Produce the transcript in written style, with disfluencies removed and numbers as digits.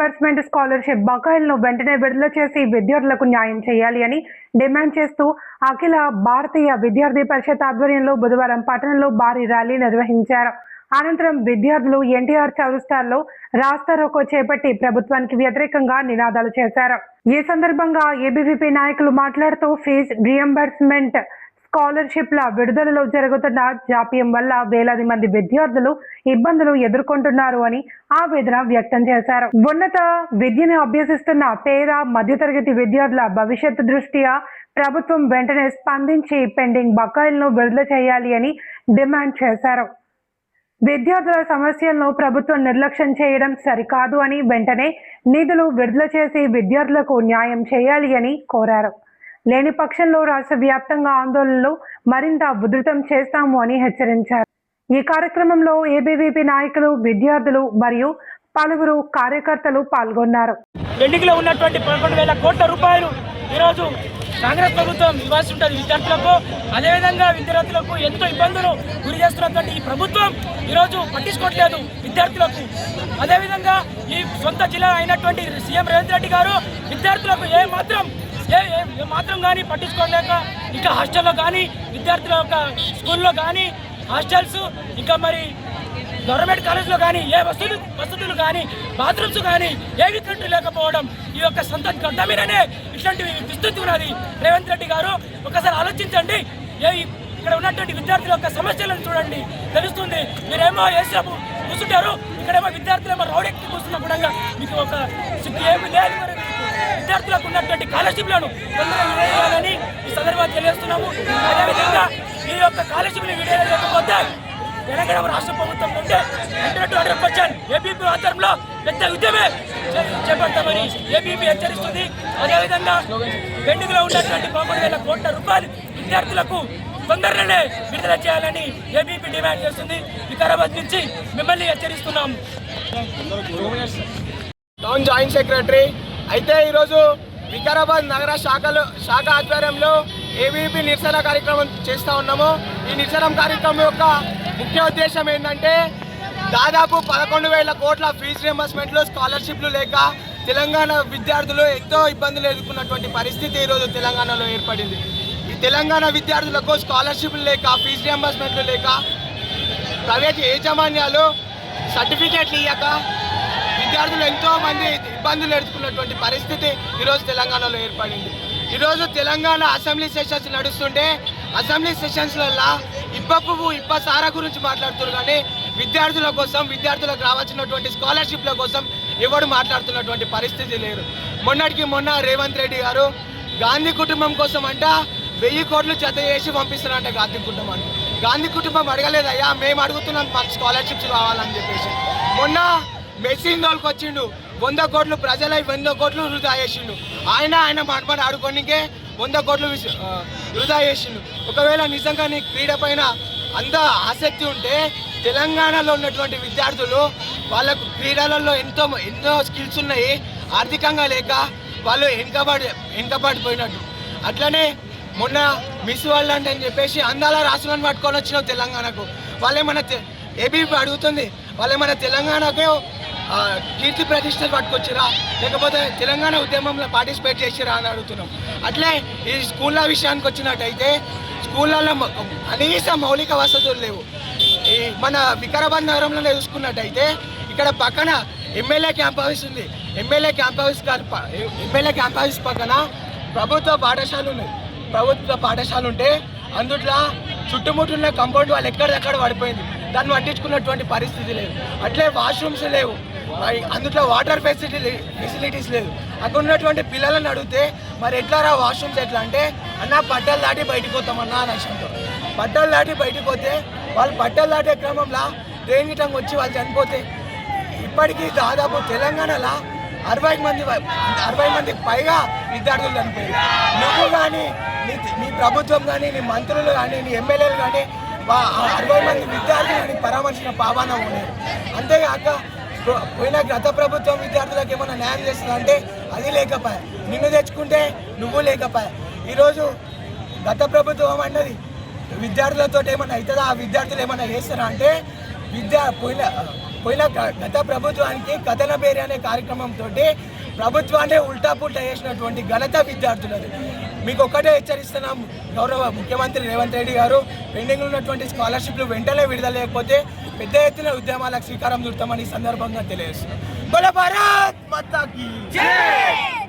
Reimbursement scholarship బకాయిలను వెంటనే విడుదల చేసి విద్యార్థులకు న్యాయం చేయాలి అని డిమాండ్ చేస్తూ అఖిల భారతీయ విద్యార్థి పరిషత్ ఆధ్వర్యంలో బుధవారం పట్టణంలో భారీ ర్యాలీ నిర్వహించారు. అనంతరం విద్యార్థులు ఎన్టీఆర్ చౌరస్తాలో రాస్తారోకో చేపట్టి ప్రభుత్వానికి వ్యతిరేకంగా నినాదాలు చేశారు. ఈ సందర్భంగా ఏబీవీపీ నాయకులు మాట్లాడుతూ ఫీజు రీఎంబర్స్మెంట్ స్కాలర్షిప్ల విడుదలలో జరుగుతున్న జాప్యం వల్ల వేలాది మంది విద్యార్థులు ఇబ్బందులు ఎదుర్కొంటున్నారు అని ఆవేదన వ్యక్తం చేశారు. ఉన్నత విద్యను అభ్యసిస్తున్న పేద మధ్యతరగతి విద్యార్థుల భవిష్యత్తు దృష్ట్యా ప్రభుత్వం వెంటనే స్పందించి పెండింగ్ బకాయిలను విడుదల చేయాలి అని డిమాండ్ చేశారు. విద్యార్థుల సమస్యలను ప్రభుత్వం నిర్లక్ష్యం చేయడం సరికాదు అని వెంటనే నిధులు విడుదల చేసి విద్యార్థులకు న్యాయం చేయాలి అని కోరారు. లేని పక్షంలో రాష్ట్ర వ్యాప్తంగా ఆందోళనలు మరింత ఉధృతం చేస్తాము అని హెచ్చరించారు. ఈ కార్యక్రమంలో ఏబీవీపీ నాయకులు, విద్యార్థులు మరియు పలువురు కార్యకర్తలు పాల్గొన్నారు. పెండింగ్లో ఉన్నటువంటి 11,000 కోట్ల రూపాయలు ఈరోజు కాంగ్రెస్ ప్రభుత్వం ఇవ్వాల్సి ఉంటుంది విద్యార్థులకు. అదేవిధంగా విద్యార్థులకు ఎంతో ఇబ్బందులు గురి చేస్తున్నటువంటి ఈ ప్రభుత్వం ఈరోజు పట్టించుకోవట్లేదు విద్యార్థులకు. అదేవిధంగా ఈ సొంత జిల్లా అయినటువంటి సీఎం రేవంత్ రెడ్డి గారు విద్యార్థులకు ఏ మాత్రం కానీ పట్టించుకోలేక ఇంకా హాస్టల్లో కానీ విద్యార్థుల యొక్క స్కూల్లో కానీ హాస్టల్స్ ఇంకా మరి గవర్నమెంట్ కాలేజ్లో కానీ ఏ వసతులు కానీ బాత్రూమ్స్ కానీ ఏవి కంట్రీ లేకపోవడం ఈ యొక్క సొంత గడ్డ మీదనే ఇట్లాంటి విస్తృతి ఉన్నది. రేవంత్ రెడ్డి గారు ఒకసారి ఆలోచించండి. ఇక్కడ ఉన్నటువంటి విద్యార్థుల యొక్క సమస్యలను చూడండి, తెలుస్తుంది. మీరేమో వేసినప్పుడు కూర్చుంటారు, ఇక్కడేమో విద్యార్థులేమో రౌడెక్కి కూర్చున్నప్పుడు మీకు ఒక ఏమి లేదు. మరి విద్యార్థులకు ఉన్నటువంటి స్కాలర్షిప్లను తొందరగా ఈ సందర్భంగా తెలియజేస్తున్నాము. అదేవిధంగా ఈ యొక్క స్కాలర్షిప్ని విడుదల తెలంగాణ రాష్ట్ర ప్రభుత్వం నుండి 100% ఏబీపీ ఆధ్వర్యంలో పెద్ద ఉద్యమే చేపడతామని ఏబీపీ హెచ్చరిస్తుంది. అదేవిధంగా పెండింగ్లో ఉన్నటువంటి 11,000 కోట్ల రూపాయలు విద్యార్థులకు తొందరగానే విడుదల చేయాలని ఏబీపీ డిమాండ్ చేస్తుంది. వికారాబాద్ నుంచి మిమ్మల్ని హెచ్చరిస్తున్నాము. టౌన్ జాయింట్ సెక్రటరీ అయితే ఈరోజు వికారాబాద్ నగర శాఖ ఆధ్వర్యంలో ఏబీవీపీ నిరసన కార్యక్రమం చేస్తూ ఉన్నాము. ఈ నిరసన కార్యక్రమం యొక్క ముఖ్య ఉద్దేశం ఏంటంటే దాదాపు 11,000 కోట్ల ఫీజు రియంబర్స్మెంట్లు స్కాలర్షిప్లు లేక తెలంగాణ విద్యార్థులు ఎంతో ఇబ్బందులు ఎదుర్కొన్నటువంటి పరిస్థితి ఈరోజు తెలంగాణలో ఏర్పడింది. ఈ తెలంగాణ విద్యార్థులకు స్కాలర్షిప్లు లేక ఫీజు రియంబర్స్మెంట్లు లేక ప్రైవేట్ యాజమాన్యాలు సర్టిఫికేట్లు ఇవ్వక విద్యార్థులు ఎంతో మంది ఇబ్బందులు ఎదుర్కొన్నటువంటి పరిస్థితి ఈరోజు తెలంగాణలో ఏర్పడింది. ఈరోజు తెలంగాణ అసెంబ్లీ సెషన్స్ నడుస్తుంటే అసెంబ్లీ సెషన్స్లలో ఇప్ప పువ్వు ఇప్ప సారా గురించి మాట్లాడుతున్నారు, కానీ విద్యార్థుల కోసం విద్యార్థులకు రావాల్సినటువంటి స్కాలర్షిప్ల కోసం ఎవరు మాట్లాడుతున్నటువంటి పరిస్థితి లేరు. మొన్నటికి మొన్న రేవంత్ రెడ్డి గారు గాంధీ కుటుంబం కోసం అంట 1000 కోట్లు జత చేసి పంపిస్తున్నారంట గాంధీ కుటుంబాన్ని. గాంధీ కుటుంబం అడగలేదయ్యా, మేము అడుగుతున్నాం మాకు స్కాలర్షిప్స్ కావాలని చెప్పేసి. మొన్న మెస్సింగ్ వాళ్ళకి వచ్చిండు 100 కోట్లు ప్రజల 100 కోట్లు వృధా చేసిండు. ఆయన మాటమాట ఆడుకోనికే 100 కోట్లు వృధా చేసిండు. ఒకవేళ నిజంగా నీ క్రీడ పైన అంత ఆసక్తి ఉంటే తెలంగాణలో ఉన్నటువంటి విద్యార్థులు వాళ్ళకు క్రీడలలో ఎన్నో స్కిల్స్ ఉన్నాయి, ఆర్థికంగా లేక వాళ్ళు వెనుకబడిపోయినట్టు. అట్లనే మొన్న మిస్ వరల్డ్ అని చెప్పేసి అందాల రాసులను పట్టుకొని వచ్చినావు తెలంగాణకు. వాళ్ళేమన్నా ఏబీవీపీ అడుగుతుంది, వాళ్ళేమన్నా తెలంగాణకు కీర్తి ప్రతిష్టలు పట్టుకొచ్చిరా లేకపోతే తెలంగాణ ఉద్యమంలో పార్టిసిపేట్ చేసిరా అని అడుగుతున్నాం. అట్లే ఈ స్కూళ్ళ విషయానికి వచ్చినట్టయితే స్కూళ్ళల్లో కనీస మౌలిక వసతులు లేవు. ఈ మన వికారాబాద్ నగరంలో చూసుకున్నట్టయితే ఇక్కడ పక్కన ఎమ్మెల్యే క్యాంప్ హౌస్ ఉంది. ఎమ్మెల్యే క్యాంప్ హౌస్ పక్కన ప్రభుత్వ పాఠశాల ఉంటే అందుట్లో చుట్టుముట్టున్న కాంపౌండ్ వాళ్ళు ఎక్కడెక్కడ పడిపోయింది. దాన్ని పట్టించుకున్నటువంటి పరిస్థితి లేదు. అట్లే వాష్రూమ్స్ లేవు, అందులో వాటర్ ఫెసిలిటీస్ లేదు. అక్కడ ఉన్నటువంటి పిల్లలను అడిగితే మరి ఎట్లా రా వాష్రూమ్స్ ఎట్లా అంటే అన్న పట్టాలు దాటి బయటకు పోతామన్నా అని అంటారు. పట్టాలు దాటి బయటకు పోతే వాళ్ళు పట్టాలు దాటే క్రమంలో ట్రైన్ గిటంగా వచ్చి వాళ్ళు చనిపోతే ఇప్పటికీ దాదాపు తెలంగాణలో 60 మందికి పైగా విద్యార్థులు చనిపోయారు. నువ్వు కానీ నీ ప్రభుత్వం కానీ నీ మంత్రులు కానీ నీ ఎమ్మెల్యేలు కానీ 60 మంది విద్యార్థులని పరామర్శించిన పావాన ఉన్నాయి. అంతేగాక పోయిన గత ప్రభుత్వం విద్యార్థులకు ఏమైనా న్యాయం చేస్తుందా అంటే అది లేకపోయా. నిన్ను తెచ్చుకుంటే నువ్వు లేకపోయా. ఈరోజు గత ప్రభుత్వం అన్నది విద్యార్థులతో ఏమైనా అవుతుందా, ఆ విద్యార్థులు ఏమైనా చేస్తారా అంటే పోయిన గత ప్రభుత్వానికి కథన పేరు అనే కార్యక్రమంతో ప్రభుత్వాన్ని ఉల్టా పుల్టా చేసినటువంటి ఘనత విద్యార్థులది. మీకు ఒక్కటే హెచ్చరిస్తున్నాం, గౌరవ ముఖ్యమంత్రి రేవంత్ రెడ్డి గారు పెండింగ్లో ఉన్నటువంటి స్కాలర్షిప్లు వెంటనే విడుదల లేకపోతే పెద్ద ఎత్తున ఉద్యమాలకు శ్రీకారం చుడతామని సందర్భంగా తెలియజేస్తున్నాం. బోలో భారత్ మాతా కీ జై.